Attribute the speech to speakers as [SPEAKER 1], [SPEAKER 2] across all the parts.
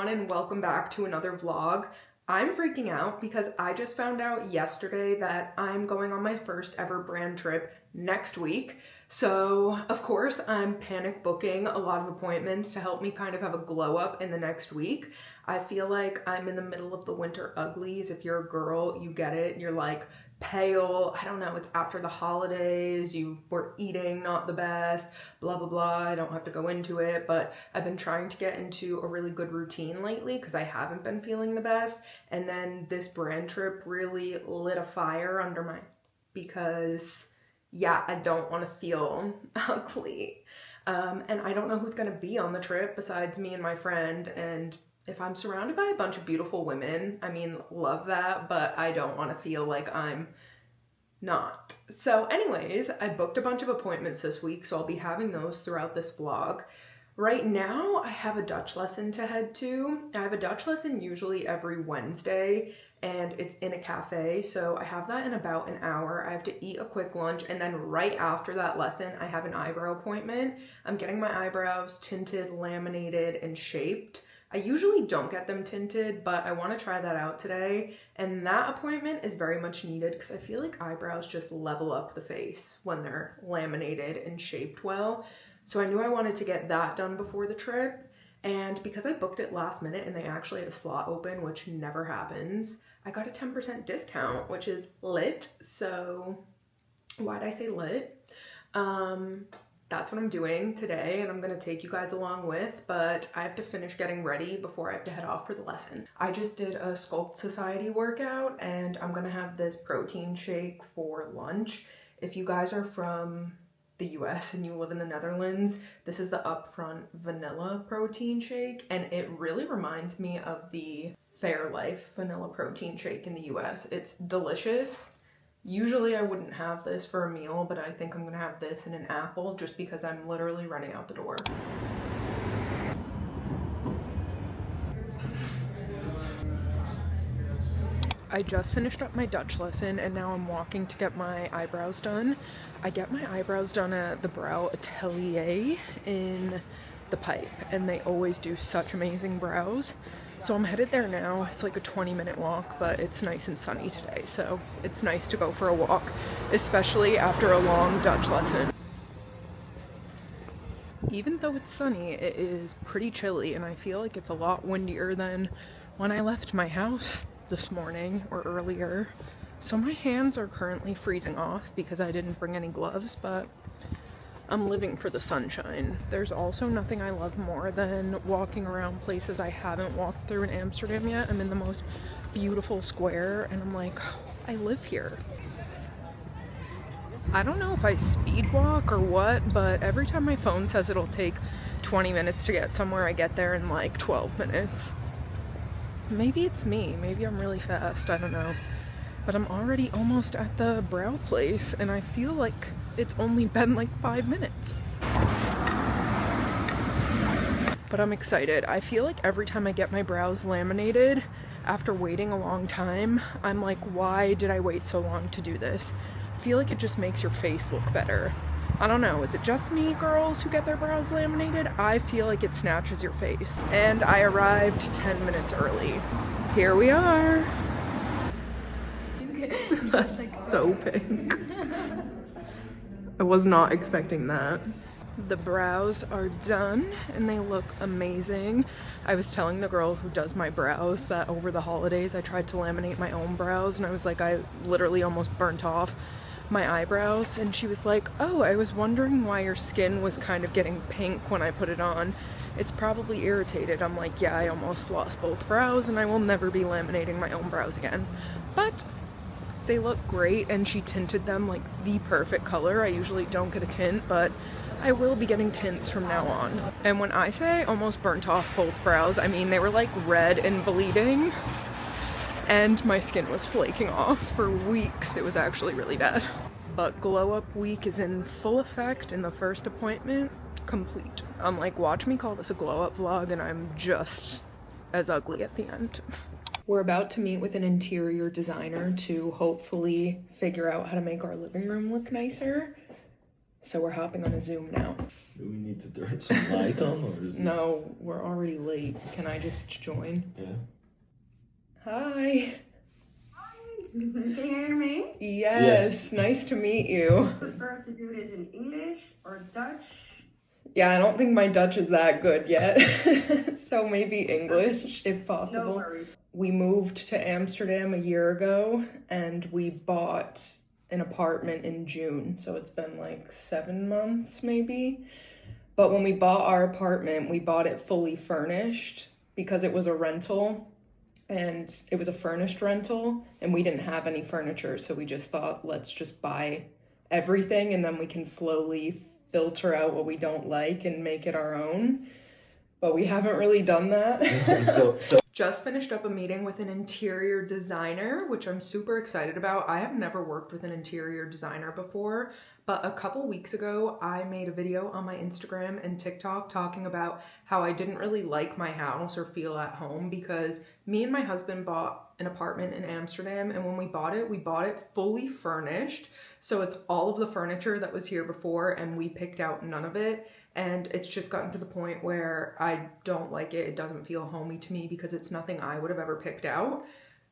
[SPEAKER 1] and welcome back to another vlog. I'm freaking out because I just found out yesterday that I'm going on my first ever brand trip next week. So of course I'm panic booking a lot of appointments to help me kind of have a glow up in the next week. I feel like I'm in the middle of the winter uglies. If you're a girl, you get it. You're like pale, I don't know, it's after the holidays, you were eating not the best, blah blah blah. I don't have to go into it, but I've been trying to get into a really good routine lately because I haven't been feeling the best. And then this brand trip really lit a fire under my, because yeah, I don't want to feel ugly. And I don't know who's gonna be on the trip besides me and my friend, and if I'm surrounded by a bunch of beautiful women, I mean, love that, but I don't want to feel like I'm not. So anyways, I booked a bunch of appointments this week, so I'll be having those throughout this vlog. Right now, I have a Dutch lesson to head to. I have a Dutch lesson usually every Wednesday, and it's in a cafe, so I have that in about an hour. I have to eat a quick lunch, and then right after that lesson, I have an eyebrow appointment. I'm getting my eyebrows tinted, laminated, and shaped. I usually don't get them tinted, but I want to try that out today. And that appointment is very much needed because I feel like eyebrows just level up the face when they're laminated and shaped well. So I knew I wanted to get that done before the trip. And because I booked it last minute and they actually had a slot open, which never happens, I got a 10% discount, which is lit. So why'd I say lit? That's what I'm doing today, and I'm gonna take you guys along with, but I have to finish getting ready before I have to head off for the lesson. I just did a Sculpt Society workout, and I'm gonna have this protein shake for lunch. If you guys are from the US and you live in the Netherlands, this is the Upfront Vanilla Protein Shake, and it really reminds me of the Fairlife Vanilla Protein Shake in the US. It's delicious. Usually I wouldn't have this for a meal, but I think I'm gonna have this and an apple just because I'm literally running out the door. I just finished up my Dutch lesson and now I'm walking to get my eyebrows done. I get my eyebrows done at the Brow Atelier in the Pipe, and they always do such amazing brows. So I'm headed there now. It's like a 20-minute walk, but it's nice and sunny today, so it's nice to go for a walk, especially after a long Dutch lesson. Even though it's sunny, it is pretty chilly, and I feel like it's a lot windier than when I left my house this morning or earlier. So my hands are currently freezing off because I didn't bring any gloves, but I'm living for the sunshine. There's also nothing I love more than walking around places I haven't walked through in Amsterdam yet. I'm in the most beautiful square and I'm like, oh, I live here. I don't know if I speed walk or what, but every time my phone says it'll take 20 minutes to get somewhere, I get there in like 12 minutes. Maybe it's me, maybe I'm really fast, I don't know. But I'm already almost at the brow place and I feel like it's only been like 5 minutes. But I'm excited. I feel like every time I get my brows laminated after waiting a long time, I'm like, why did I wait so long to do this? I feel like it just makes your face look better. I don't know, is it just me girls who get their brows laminated? I feel like it snatches your face. And I arrived 10 minutes early. Here we are. That's like so pink. I was not expecting that. The brows are done and they look amazing. I was telling the girl who does my brows that over the holidays I tried to laminate my own brows and I was like, I literally almost burnt off my eyebrows, and she was like, oh, I was wondering why your skin was kind of getting pink when I put it on. It's probably irritated. I'm like, yeah, I almost lost both brows and I will never be laminating my own brows again. But they look great, and she tinted them like the perfect color. I usually don't get a tint, but I will be getting tints from now on. And when I say almost burnt off both brows, I mean they were like red and bleeding, and my skin was flaking off for weeks. It was actually really bad. But glow up week is in full effect, and the first appointment complete. I'm like, watch me call this a glow up vlog, and I'm just as ugly at the end. We're about to meet with an interior designer to hopefully figure out how to make our living room look nicer. So we're hopping on a Zoom now.
[SPEAKER 2] Do we need to turn some light on, or is
[SPEAKER 1] No, we're already late. Can I just join?
[SPEAKER 2] Yeah.
[SPEAKER 1] Hi.
[SPEAKER 3] Can you hear me?
[SPEAKER 1] Yes. Nice to meet you.
[SPEAKER 3] Prefer to do this in English or Dutch?
[SPEAKER 1] Yeah, I don't think my Dutch is that good yet. So maybe English, if possible.
[SPEAKER 3] No worries.
[SPEAKER 1] We moved to Amsterdam a year ago and we bought an apartment in June. So it's been like 7 months maybe. But when we bought our apartment, we bought it fully furnished because it was a rental. And it was a furnished rental and we didn't have any furniture. So we just thought, let's just buy everything and then we can slowly filter out what we don't like and make it our own. But we haven't really done that.
[SPEAKER 2] So
[SPEAKER 1] Just finished up a meeting with an interior designer, which I'm super excited about. I have never worked with an interior designer before, but a couple weeks ago, I made a video on my Instagram and TikTok talking about how I didn't really like my house or feel at home because me and my husband bought an apartment in Amsterdam, and when we bought it fully furnished. So it's all of the furniture that was here before, and we picked out none of it. And it's just gotten to the point where I don't like it. It doesn't feel homey to me because it's nothing I would have ever picked out.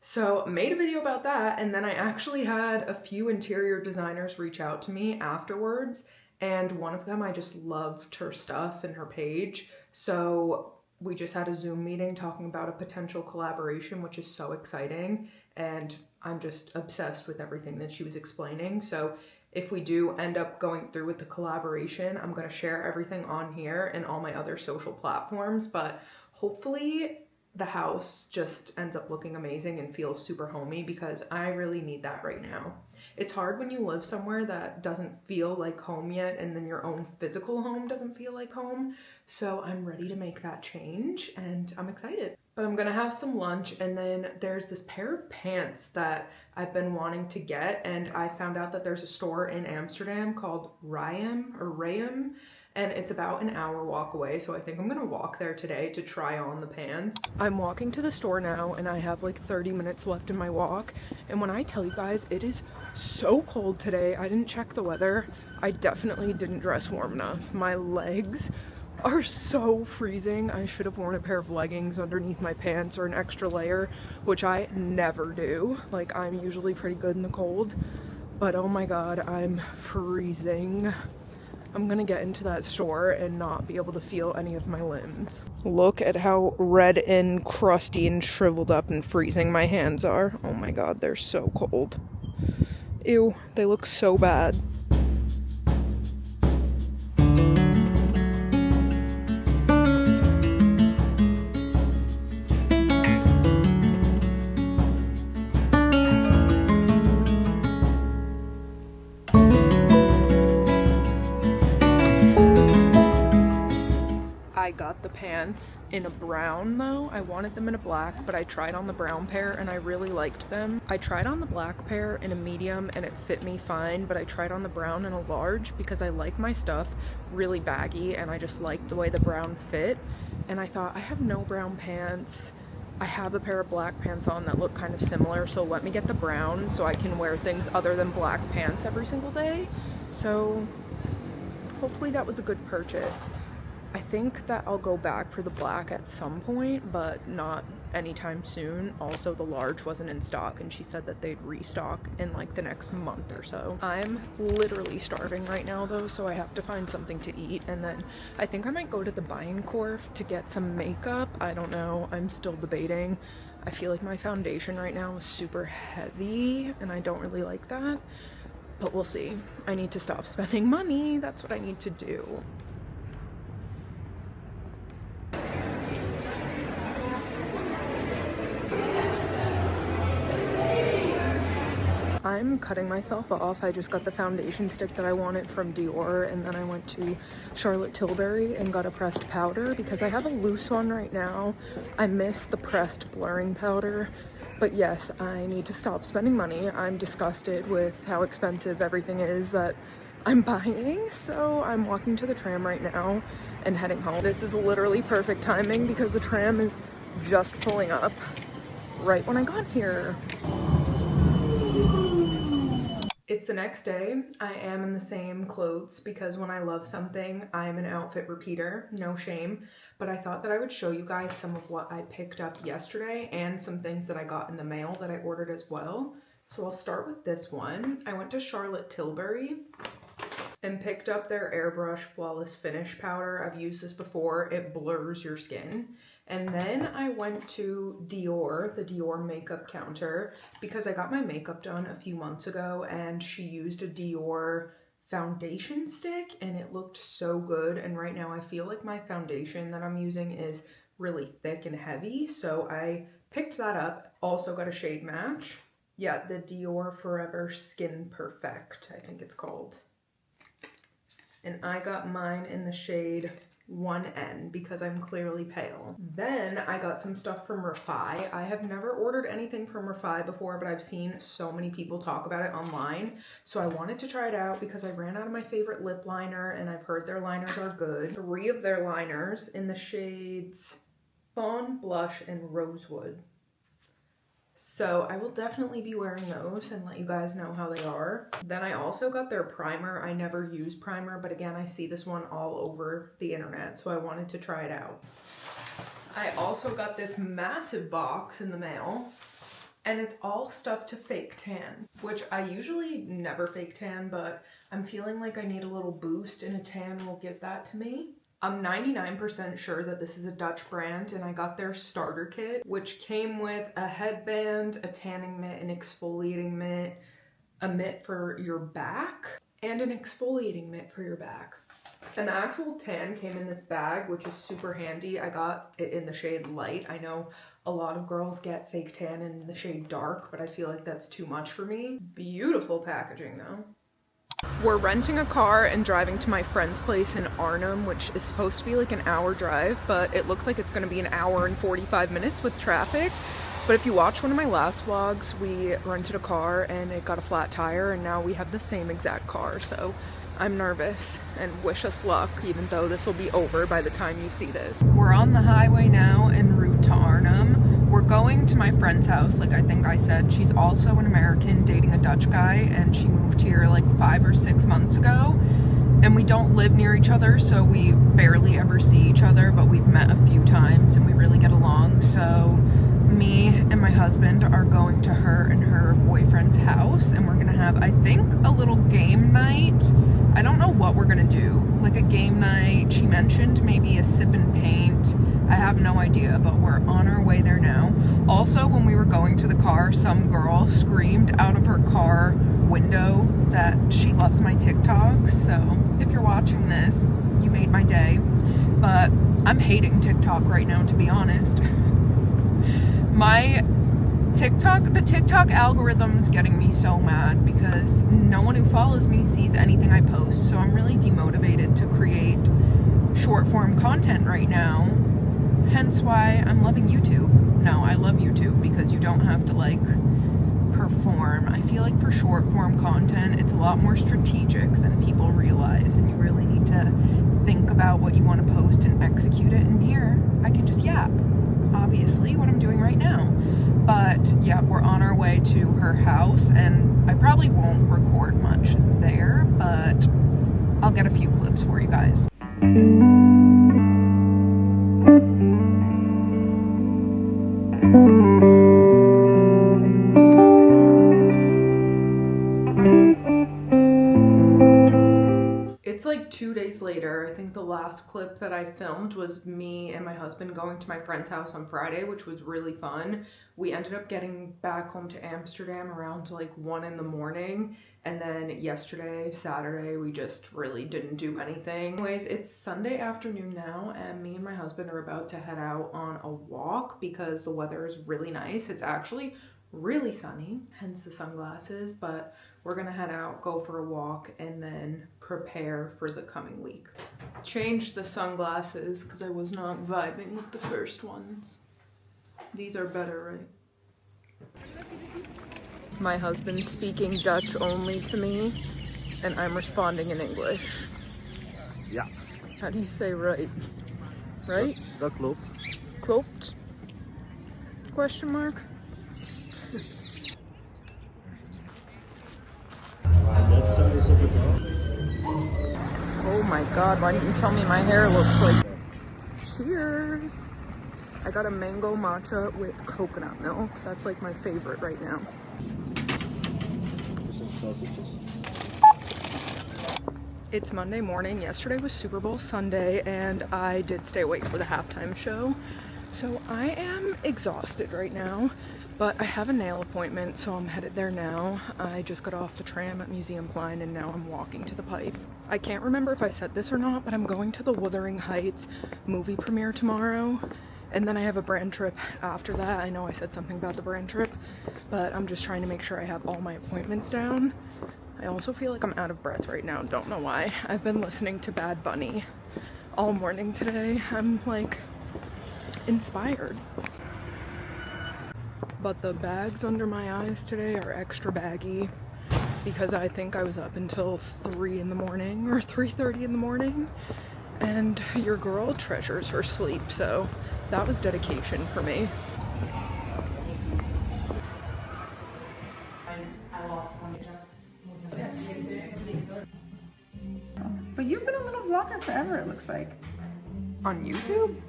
[SPEAKER 1] So I made a video about that, and then I actually had a few interior designers reach out to me afterwards, and one of them, I just loved her stuff and her page. So we just had a Zoom meeting talking about a potential collaboration, which is so exciting, and I'm just obsessed with everything that she was explaining. So if we do end up going through with the collaboration, I'm going to share everything on here and all my other social platforms, but hopefully the house just ends up looking amazing and feels super homey because I really need that right now. It's hard when you live somewhere that doesn't feel like home yet and then your own physical home doesn't feel like home. So I'm ready to make that change and I'm excited. But I'm gonna have some lunch, and then there's this pair of pants that I've been wanting to get, and I found out that there's a store in Amsterdam called Rayum, and it's about an hour walk away, so I think I'm gonna walk there today to try on the pants. I'm walking to the store now, and I have like 30 minutes left in my walk, and when I tell you guys, it is so cold today. I didn't check the weather. I definitely didn't dress warm enough. My legs are so freezing. I should have worn a pair of leggings underneath my pants or an extra layer, which I never do. Like, I'm usually pretty good in the cold, but oh my god, I'm freezing. I'm gonna get into that store and not be able to feel any of my limbs. Look at how red and crusty and shriveled up and freezing my hands are. Oh my god, they're so cold. Ew, they look so bad. I got the pants in a brown though. I wanted them in a black, but I tried on the brown pair and I really liked them. I tried on the black pair in a medium and it fit me fine, but I tried on the brown in a large because I like my stuff really baggy and I just liked the way the brown fit. And I thought, I have no brown pants. I have a pair of black pants on that look kind of similar, so let me get the brown so I can wear things other than black pants every single day. So hopefully that was a good purchase. I think that I'll go back for the black at some point, but not anytime soon. Also, the large wasn't in stock and she said that they'd restock in like the next month or so. I'm literally starving right now though, so I have to find something to eat, and then I think I might go to the Bijenkorf to get some makeup. I don't know, I'm still debating. I feel like my foundation right now is super heavy and I don't really like that, but we'll see. I need to stop spending money. That's what I need to do. I'm cutting myself off. I just got the foundation stick that I wanted from Dior, and then I went to Charlotte Tilbury and got a pressed powder because I have a loose one right now. I miss the pressed blurring powder, but yes, I need to stop spending money. I'm disgusted with how expensive everything is that I'm buying, so I'm walking to the tram right now and heading home. This is literally perfect timing because the tram is just pulling up right when I got here. It's the next day. I am in the same clothes because when I love something, I'm an outfit repeater, no shame. But I thought that I would show you guys some of what I picked up yesterday and some things that I got in the mail that I ordered as well. So I'll start with this one. I went to Charlotte Tilbury and picked up their Airbrush Flawless Finish powder. I've used this before. It blurs your skin. And then I went to Dior, the Dior makeup counter, because I got my makeup done a few months ago and she used a Dior foundation stick and it looked so good. And right now I feel like my foundation that I'm using is really thick and heavy. So I picked that up. Also got a shade match. Yeah, the Dior Forever Skin Perfect, I think it's called. And I got mine in the shade 1N because I'm clearly pale. Then I got some stuff from Refi. I have never ordered anything from Refi before, but I've seen so many people talk about it online. So I wanted to try it out because I ran out of my favorite lip liner and I've heard their liners are good. 3 of their liners in the shades Fawn, Blush, and Rosewood. So I will definitely be wearing those and let you guys know how they are. Then I also got their primer. I never use primer, but again, I see this one all over the internet, so I wanted to try it out. I also got this massive box in the mail, and it's all stuff to fake tan, which I usually never fake tan, but I'm feeling like I need a little boost and a tan will give that to me. I'm 99% sure that this is a Dutch brand and I got their starter kit, which came with a headband, a tanning mitt, an exfoliating mitt, a mitt for your back, and an exfoliating mitt for your back. And the actual tan came in this bag, which is super handy. I got it in the shade light. I know a lot of girls get fake tan in the shade dark, but I feel like that's too much for me. Beautiful packaging though. We're renting a car and driving to my friend's place in Arnhem, which is supposed to be like an hour drive, but it looks like it's going to be an hour and 45 minutes with traffic. But if you watch one of my last vlogs, we rented a car and it got a flat tire and now we have the same exact car. So I'm nervous and wish us luck, even though this will be over by the time you see this. We're on the highway now en route to Arnhem. We're going to my friend's house, like I think I said. She's also an American dating a Dutch guy and she moved here like 5 or 6 months ago. And we don't live near each other, so we barely ever see each other, but we've met a few times and we really get along. So me and my husband are going to her and her boyfriend's house and we're gonna have, I think, a little game night. I don't know what we're gonna do, like a game night. She mentioned maybe a sip and paint. I have no idea, but we're on our way there now. Also, when we were going to the car, some girl screamed out of her car window that she loves my TikToks. So if you're watching this, you made my day. But I'm hating TikTok right now, to be honest. The TikTok algorithm's getting me so mad because no one who follows me sees anything I post. So I'm really demotivated to create short form content right now. Hence why I'm loving YouTube. No, I love YouTube because you don't have to like perform. I feel like for short form content, it's a lot more strategic than people realize and you really need to think about what you want to post and execute it. And here, I can just yap. Obviously, what I'm doing right now. But yeah, we're on our way to her house and I probably won't record much there, but I'll get a few clips for you guys. It's like 2 days later. I think the last clip that I filmed was me and my husband going to my friend's house on Friday, which was really fun. We ended up getting back home to Amsterdam around like 1 in the morning. And then yesterday, Saturday, we just really didn't do anything. Anyways, it's Sunday afternoon now and me and my husband are about to head out on a walk because the weather is really nice. It's actually really sunny, hence the sunglasses, but we're gonna head out, go for a walk, and then prepare for the coming week. Changed the sunglasses because I was not vibing with the first ones. These are better, right? My husband's speaking Dutch only to me, and I'm responding in English.
[SPEAKER 2] Ja.
[SPEAKER 1] How do you say right? Right?
[SPEAKER 2] Dat klopt.
[SPEAKER 1] Klopt? Question mark? Oh my god, why didn't you tell me my hair looks like... Cheers! I got a mango matcha with coconut milk. That's like my favorite right now.
[SPEAKER 2] Some sausages.
[SPEAKER 1] It's Monday morning. Yesterday was Super Bowl Sunday and I did stay awake for the halftime show. So I am exhausted right now, but I have a nail appointment, so I'm headed there now. I just got off the tram at Museum Klein and now I'm walking to the pipe. I can't remember if I said this or not, but I'm going to the Wuthering Heights movie premiere tomorrow. And then I have a brand trip after that. I know I said something about the brand trip, but I'm just trying to make sure I have all my appointments down. I also feel like I'm out of breath right now, don't know why. I've been listening to Bad Bunny all morning today. I'm like inspired. But the bags under my eyes today are extra baggy because I think I was up until 3 in the morning or 3:30 in the morning. And your girl treasures her sleep, so that was dedication for me.
[SPEAKER 3] But you've been a little vlogger forever, it looks like.
[SPEAKER 1] On YouTube?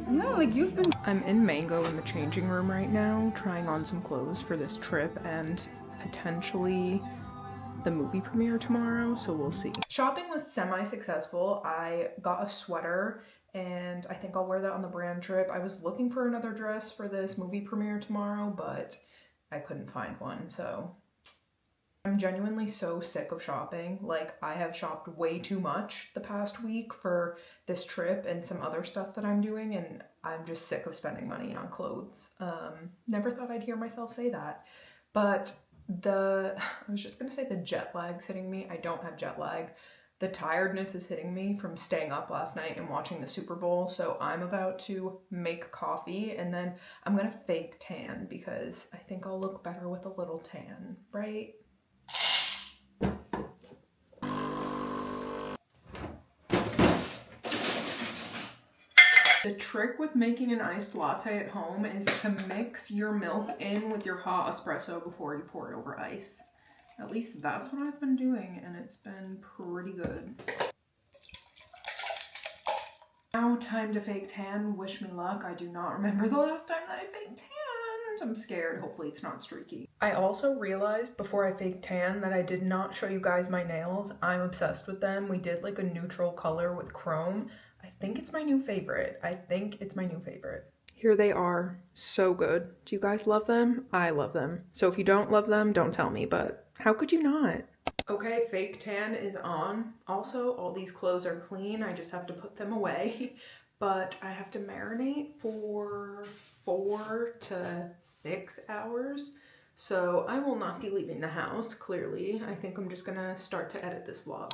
[SPEAKER 3] No, like you've been...
[SPEAKER 1] I'm in Mango in the changing room right now, trying on some clothes for this trip and potentially the movie premiere tomorrow, so we'll see. Shopping was semi-successful. I got a sweater and I think I'll wear that on the brand trip. I was looking for another dress for this movie premiere tomorrow, but I couldn't find one, so I'm genuinely so sick of shopping. Like, I have shopped way too much the past week for this trip and some other stuff that I'm doing, and I'm just sick of spending money on clothes. Never thought I'd hear myself say that, but I was just gonna say the jet lag's hitting me. I don't have jet lag. The tiredness is hitting me from staying up last night and watching the Super Bowl, so I'm about to make coffee and then I'm gonna fake tan because I think I'll look better with a little tan, right? The trick with making an iced latte at home is to mix your milk in with your hot espresso before you pour it over ice. At least that's what I've been doing, and it's been pretty good. Now, time to fake tan. Wish me luck. I do not remember the last time that I faked tan. I'm scared. Hopefully it's not streaky. I also realized before I faked tan that I did not show you guys my nails. I'm obsessed with them. We did like a neutral color with chrome. I think it's my new favorite. Here they are. So good. Do you guys love them? I love them. So if you don't love them, don't tell me, but how could you not? Okay, fake tan is on. Also, all these clothes are clean. I just have to put them away. But I have to marinate for 4 to 6 hours. So I will not be leaving the house, clearly. I think I'm just gonna start to edit this vlog.